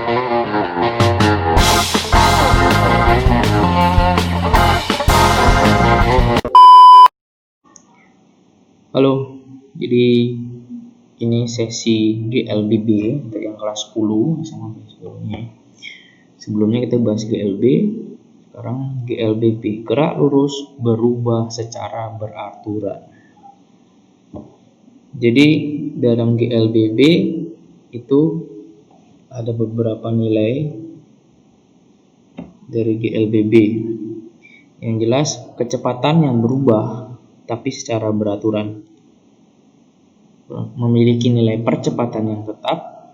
Halo, jadi ini sesi GLBB untuk yang kelas 10 sama sebelumnya. Sebelumnya kita bahas GLB, sekarang GLBB, gerak lurus berubah secara beraturan. Jadi dalam GLBB itu ada beberapa nilai dari GLBB. Yang jelas kecepatan yang berubah tapi secara beraturan, memiliki nilai percepatan yang tetap.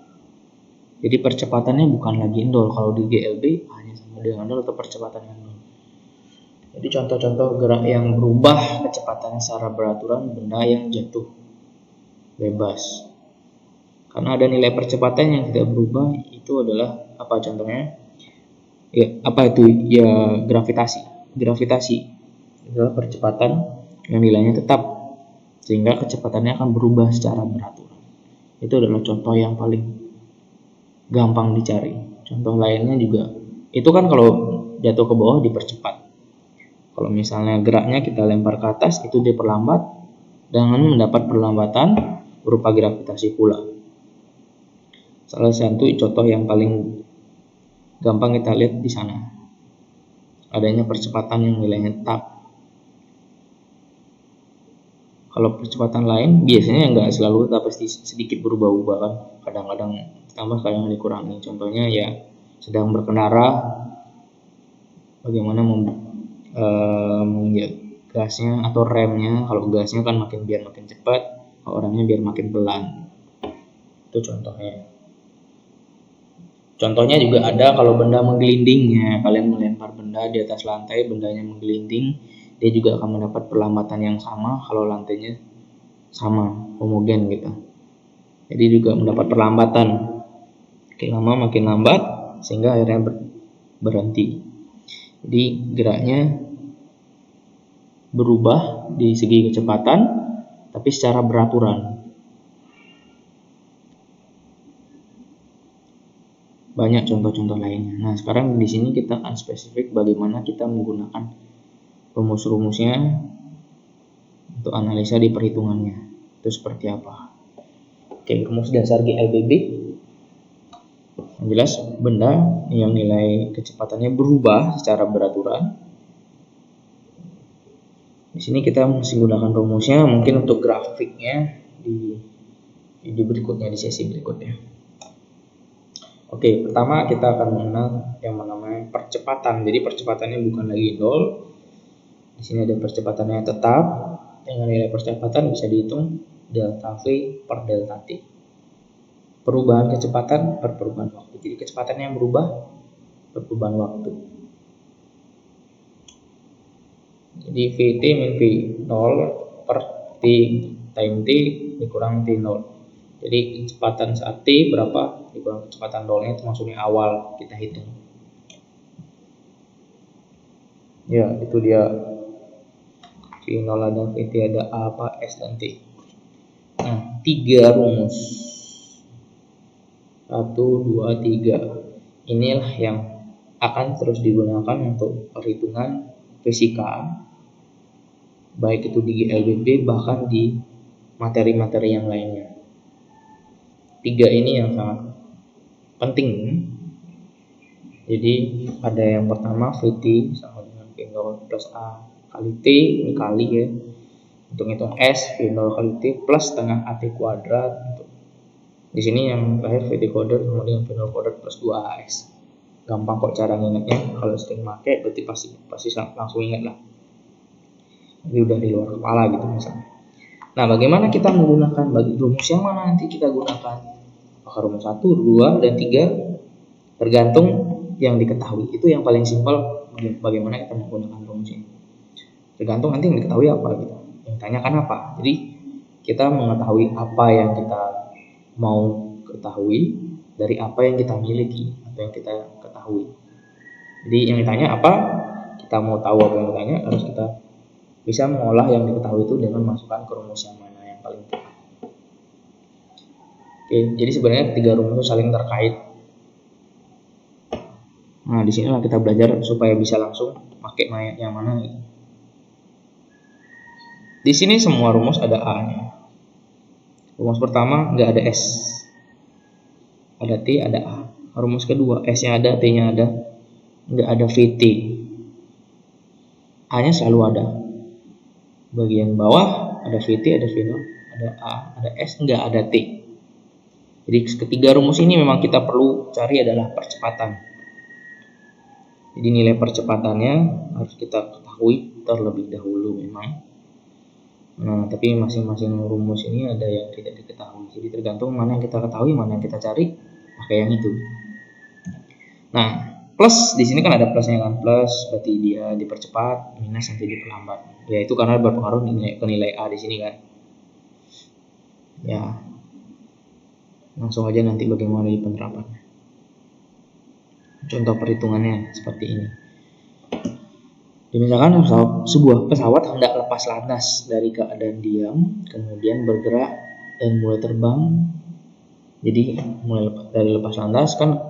Jadi percepatannya bukan lagi nol. Kalau di GLB hanya sama dengan nol atau percepatan yang nol. Jadi contoh-contoh gerak yang berubah kecepatannya secara beraturan, benda yang jatuh bebas. Karena ada nilai percepatan yang tidak berubah, itu adalah apa contohnya? Ya, apa itu? Ya gravitasi. Gravitasi adalah percepatan yang nilainya tetap, sehingga kecepatannya akan berubah secara beraturan. Itu adalah contoh yang paling gampang dicari. Contoh lainnya juga, itu kan kalau jatuh ke bawah dipercepat. Kalau misalnya geraknya kita lempar ke atas, itu diperlambat dengan mendapat perlambatan berupa gravitasi pula. Salah satu contoh yang paling gampang kita lihat di sana, adanya percepatan yang nilainya tetap. Kalau percepatan lain biasanya nggak selalu tetap, pasti sedikit berubah-ubah kan. Kadang-kadang tambah, kadang dikurangi. Contohnya ya sedang berkendara, bagaimana menginjak gasnya atau remnya. Kalau gasnya kan makin cepat, kalau remnya biar makin pelan. Itu contohnya. Contohnya juga ada kalau benda menggelindingnya. Kalian melempar benda di atas lantai, bendanya menggelinding, dia juga akan mendapat perlambatan yang sama kalau lantainya sama, homogen gitu. Jadi juga mendapat perlambatan. Makin lama makin lambat sehingga akhirnya berhenti. Jadi geraknya berubah di segi kecepatan tapi secara beraturan. Banyak contoh-contoh lainnya. Nah, sekarang di sini kita akan spesifik bagaimana kita menggunakan rumus-rumusnya untuk analisa di perhitungannya. Itu seperti apa? Oke, rumus dasar GLBB. Yang jelas benda yang nilai kecepatannya berubah secara beraturan. Di sini kita masih gunakan rumusnya, mungkin untuk grafiknya di video berikutnya, di sesi berikutnya. Oke, pertama kita akan mengenal yang namanya percepatan. Jadi percepatannya bukan lagi nol. Di sini ada percepatannya tetap. Dengan nilai percepatan bisa dihitung delta V per delta T. Perubahan kecepatan per perubahan waktu. Jadi kecepatan yang berubah per perubahan waktu. Jadi Vt min V 0 per T time T dikurang T 0. Jadi kecepatan saat T berapa dikurang kecepatan nolnya, itu maksudnya awal kita hitung. Ya, itu dia. V0 ada, Vt ada, A apa, S dan T. Nah, 3 rumus. 1, 2, 3. Inilah yang akan terus digunakan untuk perhitungan fisika, baik itu di GLBB bahkan di materi-materi yang lainnya. 3 ini yang sangat penting. Jadi ada yang pertama Vt sama dengan V0 plus A kali T, ini kali ya. Untuk hitung S, V0 kali T plus setengah AT kuadrat. Di sini yang terakhir Vt kuadrat sama dengan V0 kuadrat plus 2AS. Gampang kok cara ngingetnya. Kalau sering pakai berarti pasti langsung ingat lah. Jadi udah di luar kepala gitu misalnya. Nah, bagaimana kita menggunakan rumus yang mana nanti kita gunakan? Apakah rumus 1, 2, dan 3? Tergantung yang diketahui. Itu yang paling simpel, bagaimana kita menggunakan rumus ini. Tergantung nanti yang diketahui apa gitu. Yang ditanyakan apa. Jadi kita mengetahui apa yang kita mau ketahui dari apa yang kita miliki, apa yang kita ketahui. Jadi yang ditanya apa, kita mau tahu apa yang ditanya, harus kita bisa mengolah yang diketahui itu dengan masukkan ke rumus yang mana yang paling tepat. Oke, jadi sebenarnya 3 rumus itu saling terkait. Nah, di sinilah kita belajar supaya bisa langsung pakai yang mana gitu. Di sini semua rumus ada A-nya. Rumus pertama nggak ada S. Ada T, ada A. Rumus kedua S-nya ada, T-nya ada. Nggak ada VT. A-nya selalu ada. Bagian bawah ada VT, ada V0, ada A, ada S, nggak ada T. Jadi ketiga rumus ini memang kita perlu cari adalah percepatan. Jadi nilai percepatannya harus kita ketahui terlebih dahulu memang. Nah, tapi masing-masing rumus ini ada yang tidak diketahui. Jadi tergantung mana yang kita ketahui, mana yang kita cari, pakai yang itu. Nah, plus di sini kan ada plusnya kan, plus berarti dia dipercepat, minus nanti diperlambat. Ya itu karena berpengaruh ke nilai A di sini kan. Ya, langsung aja nanti bagaimana di penerapannya. Contoh perhitungannya seperti ini. Misalkan sebuah pesawat hendak lepas landas dari keadaan diam, kemudian bergerak dan mulai terbang. Jadi mulai dari lepas landas kan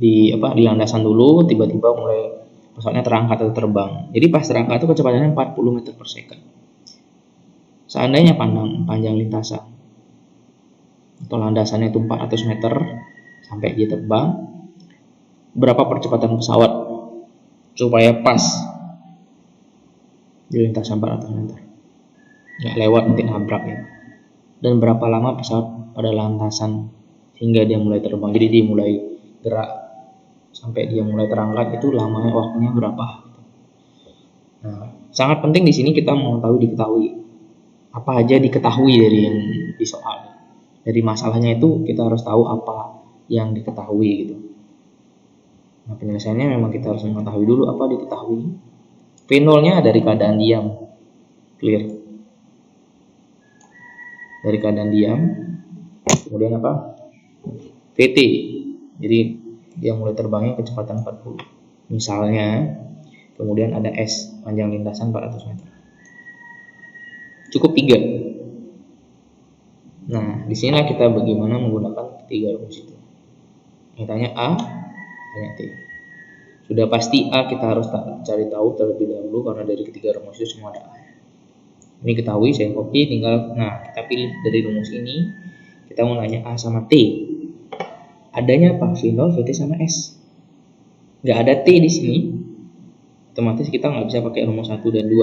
di landasan dulu, tiba-tiba mulai pesawatnya terangkat atau terbang. Jadi pas terangkat itu kecepatannya 40 meter per second. Seandainya panjang lintasan atau landasannya itu 400 meter sampai dia terbang, berapa percepatan pesawat supaya pas di lintasan 400 meter, nggak lewat nanti nabrak ya. Dan berapa lama pesawat pada lantasan hingga dia mulai terbang. Jadi dia mulai gerak sampai dia mulai terangkat itu lamanya waktunya berapa. Nah, sangat penting di sini kita diketahui apa aja diketahui dari yang di soal. Dari masalahnya itu kita harus tahu apa yang diketahui gitu. Nah, penyelesaiannya memang kita harus mengetahui dulu apa diketahui. V0-nya dari keadaan diam. Clear. Dari keadaan diam. Kemudian apa? VT. Jadi dia mulai terbangnya kecepatan 40. Misalnya, kemudian ada S, panjang lintasan 400 meter. Cukup 3. Nah, disinilah kita bagaimana menggunakan ketiga rumus itu. Yang tanya A, tanya T. Sudah pasti A kita harus cari tahu terlebih dahulu karena dari ketiga rumus itu semua ada A. Ini ketahui, saya copy, tinggal kita pilih dari rumus ini. Kita mau nanya A sama T. Adanya apa? V0, VT sama S. Nggak ada T di sini. Otomatis kita nggak bisa pakai rumus 1 dan 2.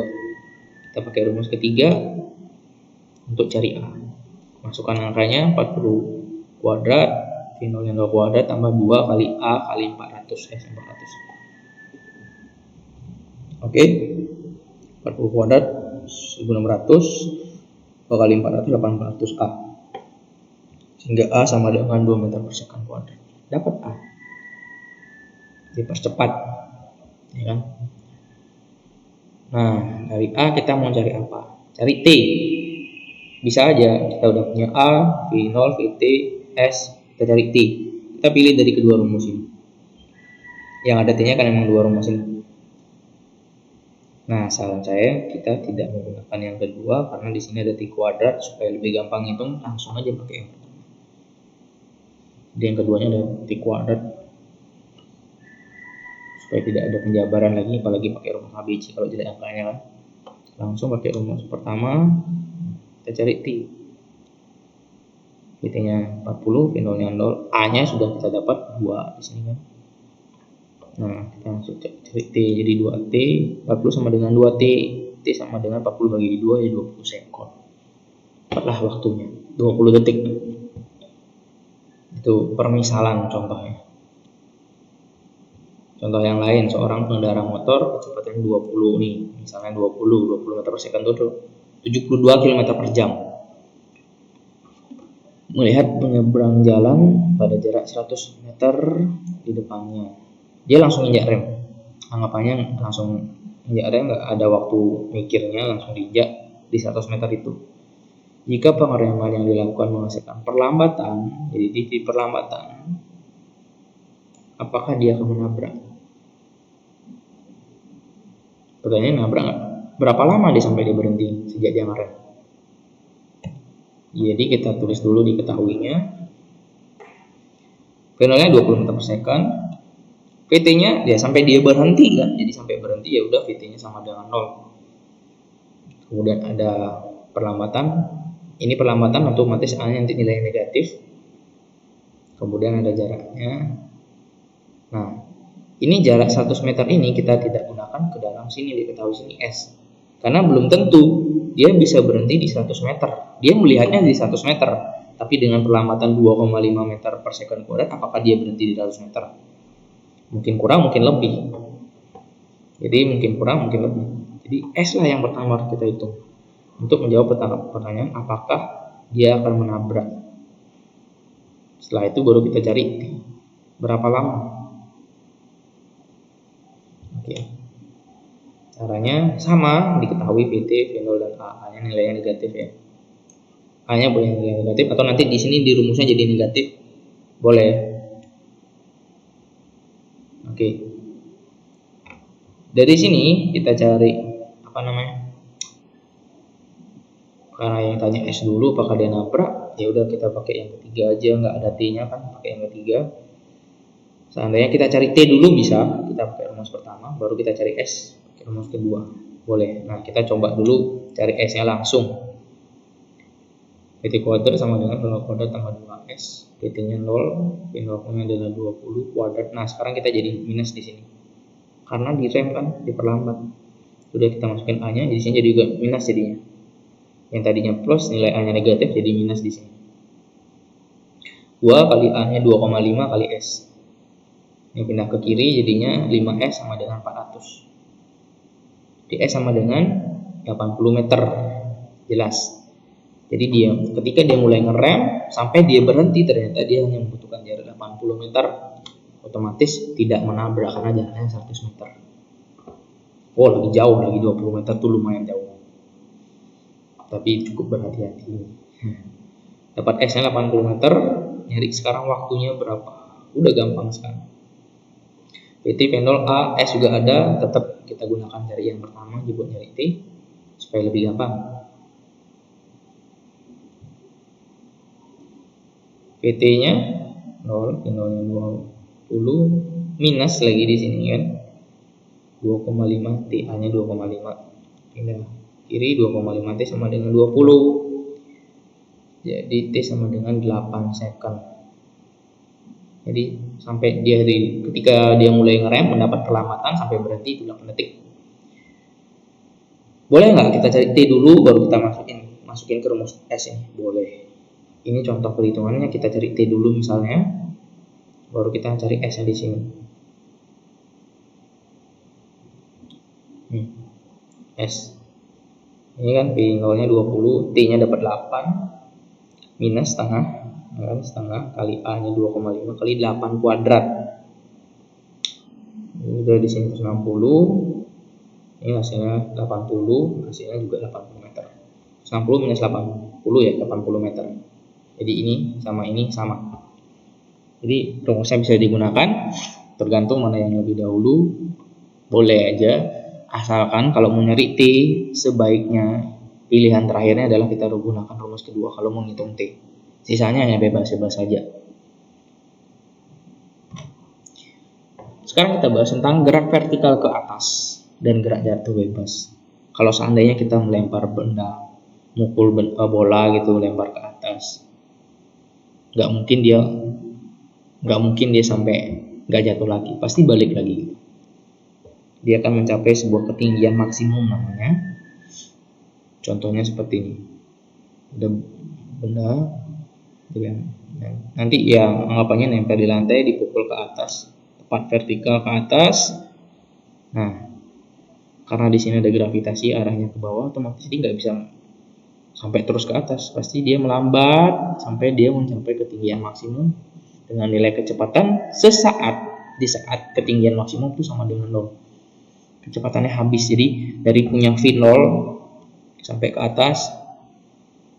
Kita pakai rumus ketiga untuk cari A. Masukkan angkanya 40 kuadrat, V0 yang 2 kuadrat tambah 2 kali A kali 400 S 400. Oke. 40 kuadrat 1600 2 kali 400 800 A. Sehingga A sama dengan 2 meter per second kuadrat. Dapat A. Dipercepat. Ya kan? Nah, dari A kita mau cari apa? Cari T. Bisa aja kita udah punya A, V0, VT, S, kita cari T. Kita pilih dari kedua rumus ini. Yang ada T-nya kan memang dua rumus ini. Nah, saran saya kita tidak menggunakan yang kedua karena di sini ada T kuadrat supaya lebih gampang hitung, langsung aja pakai yang pertama. Jadi yang keduanya ada T kuadrat supaya tidak ada penjabaran lagi, apalagi pakai rumus ABC kalau tidak angkanya kan. Langsung pakai rumus pertama. Kita cari T. VT-nya 40, V0-nya 0, A-nya sudah kita dapat 2 di sini kan. Nah, kita langsung cari T. Jadi 2T, 40 sama dengan 2T. T sama dengan 40 bagi 2 ya 20 sekon. Cepatlah waktunya, 20 detik. Itu permisalan contohnya. Contoh yang lain, seorang pengendara motor kecepatan 20 nih, misalnya 20 meter per second itu 72 km per jam. Melihat penyeberang jalan pada jarak 100 meter di depannya. Dia langsung injak rem. Anggapannya langsung injak rem, nggak ada waktu mikirnya, langsung diinjak di 100 meter itu. Jika pengereman yang dilakukan menghasilkan perlambatan, jadi titik perlambatan, apakah dia akan menabrak? Pertanyaannya nabrak nggak? Berapa lama dia sampai dia berhenti sejak dia ngerem? Jadi kita tulis dulu diketahuinya. V0-nya 20 meter per second, VT-nya ya sampai dia berhenti kan, jadi sampai berhenti ya udah VT-nya sama dengan 0. Kemudian ada perlambatan, ini perlambatan otomatis A-nya nanti nilai negatif. Kemudian ada jaraknya. Nah, ini jarak 100 meter ini kita tidak gunakan ke dalam sini, diketahui sini S. Karena belum tentu dia bisa berhenti di 100 meter. Dia melihatnya di 100 meter, tapi dengan perlambatan 2,5 meter per second kuadrat, apakah dia berhenti di 100 meter? Mungkin kurang, mungkin lebih. Jadi mungkin kurang, mungkin lebih. Jadi S lah yang pertama kita hitung untuk menjawab pertanyaan apakah dia akan menabrak. Setelah itu baru kita cari berapa lama. Oke. Caranya sama, diketahui VT, V0 dan A. A-nya nilainya negatif ya. A-nya boleh nilai negatif atau nanti di sini di rumusnya jadi negatif. Boleh. Oke. Dari sini kita cari apa namanya? Karena yang tanya S dulu apakah dia nabrak, ya udah kita pakai yang ketiga aja, nggak ada T-nya kan, pakai yang ketiga. Seandainya kita cari T dulu bisa, kita pakai rumus pertama, baru kita cari S pakai rumus kedua. Boleh. Nah, kita coba dulu cari S-nya langsung. PT kuadrat sama dengan V0 kuadrat tambah 2S. PT-nya 0, V0-nya adalah 20 kuadrat. Nah, sekarang kita jadi minus di sini. Karena di rem kan, diperlambat. Sudah kita masukin A-nya, di sini jadi juga minus jadinya. Yang tadinya plus, nilai A-nya negatif, jadi minus di sini. 2 kali A-nya 2,5 kali S. Ini pindah ke kiri, jadinya 5S sama dengan 400. Di S sama dengan 80 meter. Jelas. Jadi dia ketika dia mulai ngerem sampai dia berhenti, ternyata dia hanya membutuhkan jarak 80 meter, otomatis tidak menabrak karena jaraknya 100 meter. Oh, lebih jauh lagi, 20 meter tuh lumayan jauh. Tapi cukup berhati-hati. Dapat S-nya 80 meter, nyari sekarang waktunya berapa? Udah gampang sekarang. PT P0 A S juga ada, tetap kita gunakan dari yang pertama buat nyari T supaya lebih gampang. PT-nya 0, P0-nya 20, minus lagi di sini kan. 2,5 T, A-nya 2,5. Pindah kiri 2,5 T sama dengan 20. Jadi T sama dengan 8 second. Jadi sampai dia ketika dia mulai ngerem mendapat perlambatan sampai berhenti itu 8 detik. Boleh nggak kita cari T dulu baru kita masukin ke rumus S ini? Boleh. Ini contoh perhitungannya, kita cari T dulu misalnya, baru kita cari S-nya di sini. S. Ini kan P0-nya 20, T-nya dapat 8, minus setengah, kan, setengah kali A-nya 2,5 kali 8 kuadrat. Ini udah di sini 160. Ini hasilnya 80, hasilnya juga 80 meter. 60 minus 80 ya, 80 meter. Jadi ini sama. Jadi rumusnya bisa digunakan, tergantung mana yang lebih dahulu. Boleh aja, asalkan kalau mau nyari T, sebaiknya pilihan terakhirnya adalah kita gunakan rumus kedua kalau mau ngitung T. Sisanya hanya bebas-bebas saja. Sekarang kita bahas tentang gerak vertikal ke atas dan gerak jatuh bebas. Kalau seandainya kita melempar benda, mukul bola gitu, lempar ke atas, nggak mungkin dia sampai nggak jatuh lagi, pasti balik lagi. Dia akan mencapai sebuah ketinggian maksimum namanya. Contohnya seperti ini. Ada benda nanti yang anggapannya nempel di lantai, dipukul ke atas, tepat vertikal ke atas. Nah, karena di sini ada gravitasi arahnya ke bawah, otomatis dia nggak bisa sampai terus ke atas, pasti dia melambat sampai dia mencapai ketinggian maksimum dengan nilai kecepatan di saat ketinggian maksimum itu sama dengan 0. Kecepatannya habis, jadi dari punya V0 sampai ke atas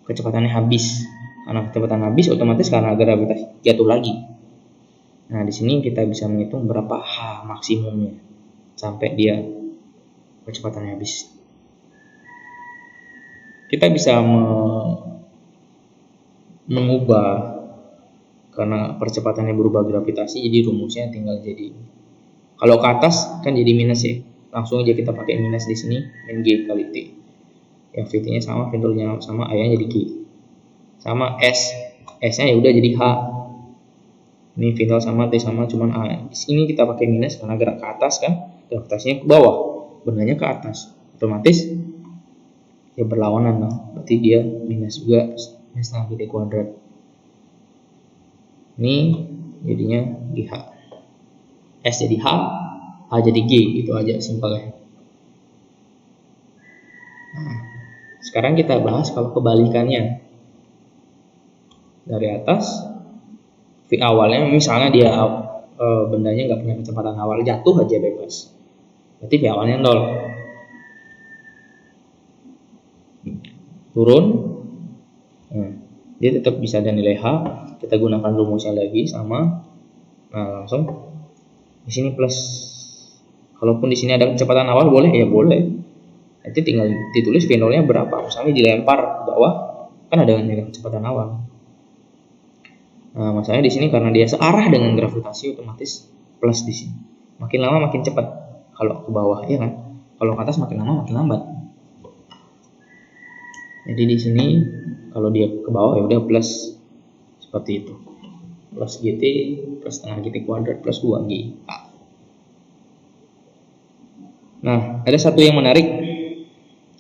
kecepatannya habis. Karena kecepatan habis, otomatis karena gravitasi jatuh lagi. Nah, di sini kita bisa menghitung berapa H maksimumnya sampai dia kecepatannya habis. Kita bisa mengubah karena percepatannya berubah gravitasi, jadi rumusnya tinggal jadi Kalau ke atas kan jadi minus ya. Langsung aja kita pakai minus di sini, min G kali T. Ya VT-nya sama, vendornya sama, A-nya jadi G. Sama S. S-nya ya udah jadi H. Ini vendor sama, T sama, cuman A. Di sini kita pakai minus karena gerak ke atas kan, gravitasinya ke bawah, bendanya ke atas. Otomatis ya berlawanan dong. Berarti dia minus juga, minus setengah GT kuadrat. Ini jadinya GH. S jadi H, H jadi G, gitu aja simpelnya. Nah, sekarang kita bahas kalau kebalikannya. Dari atas, V awalnya misalnya dia bendanya nggak punya kecepatan awal, jatuh aja bebas. Berarti V awalnya 0. Turun, dia tetap bisa ada nilai H. Kita gunakan rumusnya lagi sama. Nah, langsung di sini plus. Kalaupun di sini ada kecepatan awal boleh ya boleh. Nanti tinggal ditulis V0-nya berapa. Misalnya dilempar ke bawah, kan ada nilai kecepatan awal. Nah, masalahnya di sini karena dia searah dengan gravitasi, otomatis plus di sini. Makin lama makin cepat kalau ke bawah, ya kan? Kalau ke atas makin lama makin lambat. Jadi di sini kalau dia ke bawah ya udah plus seperti itu. Plus GT plus setengah GT kuadrat plus 2G. Nah, ada satu yang menarik.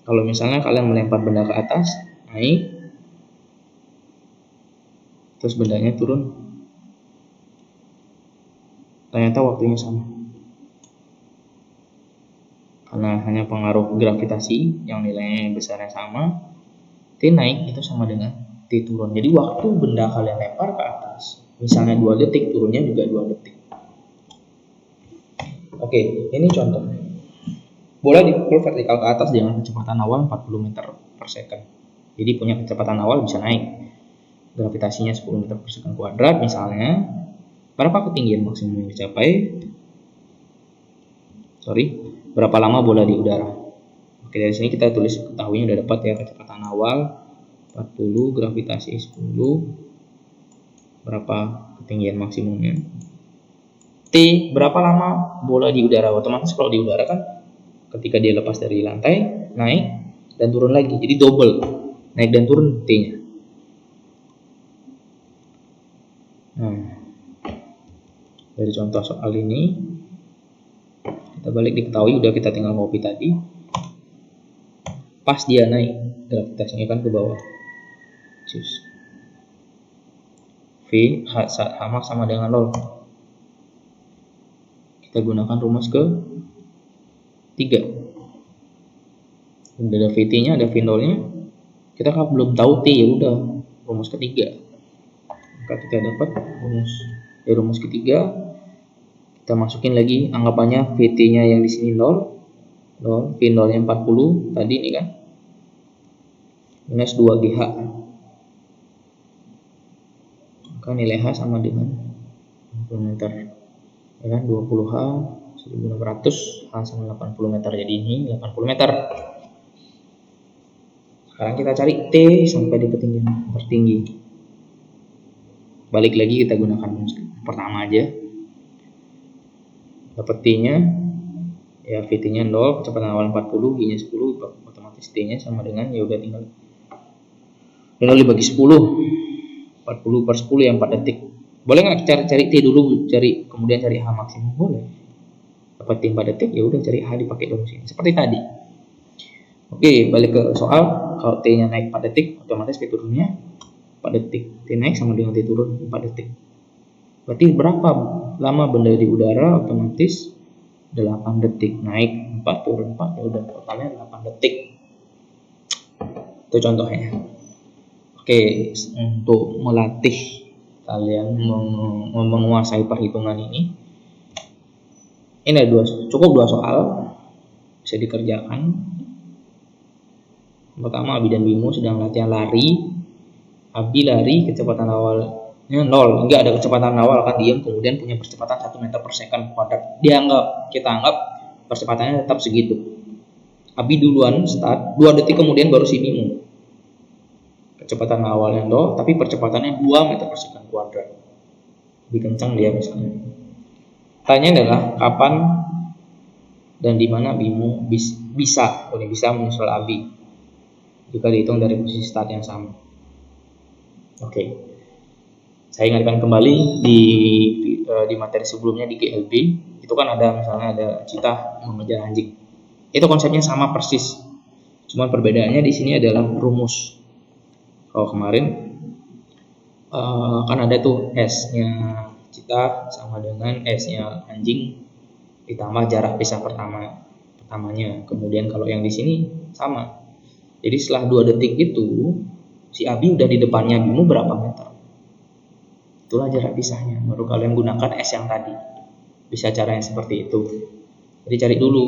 Kalau misalnya kalian melempar benda ke atas, naik, terus bendanya turun, ternyata waktunya sama. Karena hanya pengaruh gravitasi yang nilainya besarnya sama, T naik itu sama dengan T turun. Jadi waktu benda kalian lempar ke atas, misalnya 2 detik, turunnya juga 2 detik. Oke, ini contoh. Bola dipukul vertikal ke atas dengan kecepatan awal 40 meter per second. Jadi punya kecepatan awal bisa naik. Gravitasinya 10 meter per second kuadrat misalnya. Berapa ketinggian maksimum yang dicapai? Berapa lama bola di udara? Oke, dari sini kita tulis ketahuinya udah dapat ya, kecepatan awal 40, gravitasi 10. Berapa ketinggian maksimumnya? T, berapa lama bola di udara? Otomatis kalau di udara kan ketika dia lepas dari lantai, naik dan turun lagi. Jadi double. Naik dan turun T-nya. Nah, dari contoh soal ini, kita balik diketahui, udah kita tinggal copy tadi. Pas dia naik, gravitasinya kan ke bawah. V sama dengan 0. Kita gunakan rumus ke 3. Udah ada VT-nya, ada V0-nya. Kita kan belum tahu T, ya udah rumus ketiga. Maka kita dapat rumus ketiga. Kita masukin lagi anggapannya VT-nya yang di sini 0, V0-nya 40 tadi ini kan. Minus 2GH. Maka nilai H sama dengan 60 meter. Ya kan, 20H 1600, H sama 80 meter, jadi ini 80 meter. Sekarang kita cari T sampai di ketinggian tertinggi. Balik lagi kita gunakan pertama aja. Dapat T-nya, ya VT-nya 0, kecepatan awal 40, G-nya 10, otomatis T-nya sama dengan, ya udah tinggal 0 dibagi 10, 40 per 10 yang 4 detik. Boleh nggak cari T dulu, kemudian cari H maksimum? Boleh. Dapat T 4 detik, ya udah cari H dipakai rumus ini. Seperti tadi. Oke, balik ke soal. Kalau T-nya naik 4 detik, otomatis T turunnya 4 detik. T naik sama dengan T turun 4 detik. Berarti berapa lama benda di udara? Otomatis 8 detik. Naik 4 turun 4, ya udah totalnya 8 detik. Itu contohnya. Oke, untuk melatih kalian menguasai perhitungan ini ada cukup 2 soal bisa dikerjakan. Pertama, Abi dan Bimo sedang latihan lari. Abi lari, kecepatan awalnya 0, enggak ada kecepatan awal, kan diam, kemudian punya percepatan 1 meter per second kuadrat. Kita anggap percepatannya tetap segitu. Abi duluan start, 2 detik kemudian baru si Bimo. Kecepatan awalnya 0, tapi percepatannya 2 meter per second kuadrat. Lebih kencang dia misalnya. Tanya adalah kapan dan di mana BIMO bisa menyusul ABI jika dihitung dari posisi start yang sama. Oke. Saya ingatkan kembali di materi sebelumnya di GLB itu kan ada misalnya ada cita mengejar anjing. Itu konsepnya sama persis. Cuman perbedaannya di sini adalah rumus. Kalau kemarin kan ada tuh S-nya cita sama dengan S-nya anjing ditambah jarak pisah pertamanya. Kemudian kalau yang di sini sama. Jadi setelah 2 detik itu si Abi udah di depannya BIMO berapa meter. Itulah jarak pisahnya. Baru kalian gunakan S yang tadi. Bisa cara yang seperti itu. Jadi cari dulu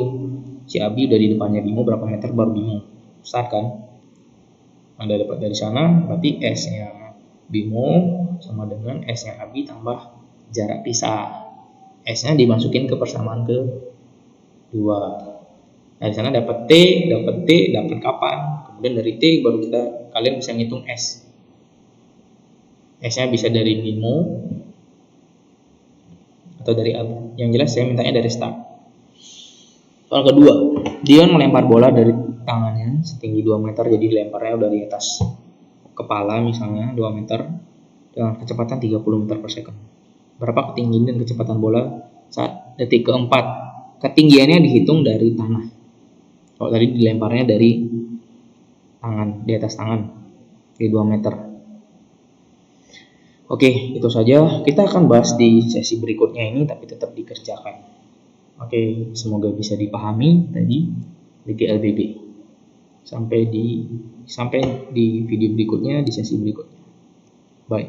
si Abi udah di depannya BIMO berapa meter baru BIMO. Start kan. Anda dapat dari sana berarti S-nya BIMO sama dengan S-nya Abi tambah jarak pisah. S-nya dimasukin ke persamaan kedua. Dari sana dapat T, dapat kapan. Kemudian dari T baru kalian bisa ngitung S. S-nya bisa dari BIMO atau dari Abi. Yang jelas saya mintanya dari start. Soal kedua, Dion melempar bola dari tangannya setinggi 2 meter, jadi lemparnya udah di atas kepala misalnya 2 meter dengan kecepatan 30 meter per second. Berapa ketinggian dan kecepatan bola saat detik keempat? Ketinggiannya dihitung dari tanah. Kalau tadi dilemparnya dari tangan, di atas tangan di 2 meter. Oke, itu saja. Kita akan bahas di sesi berikutnya ini, tapi tetap dikerjakan. Oke, semoga bisa dipahami tadi di GLBB. Sampai di video berikutnya, di sesi berikutnya. Bye.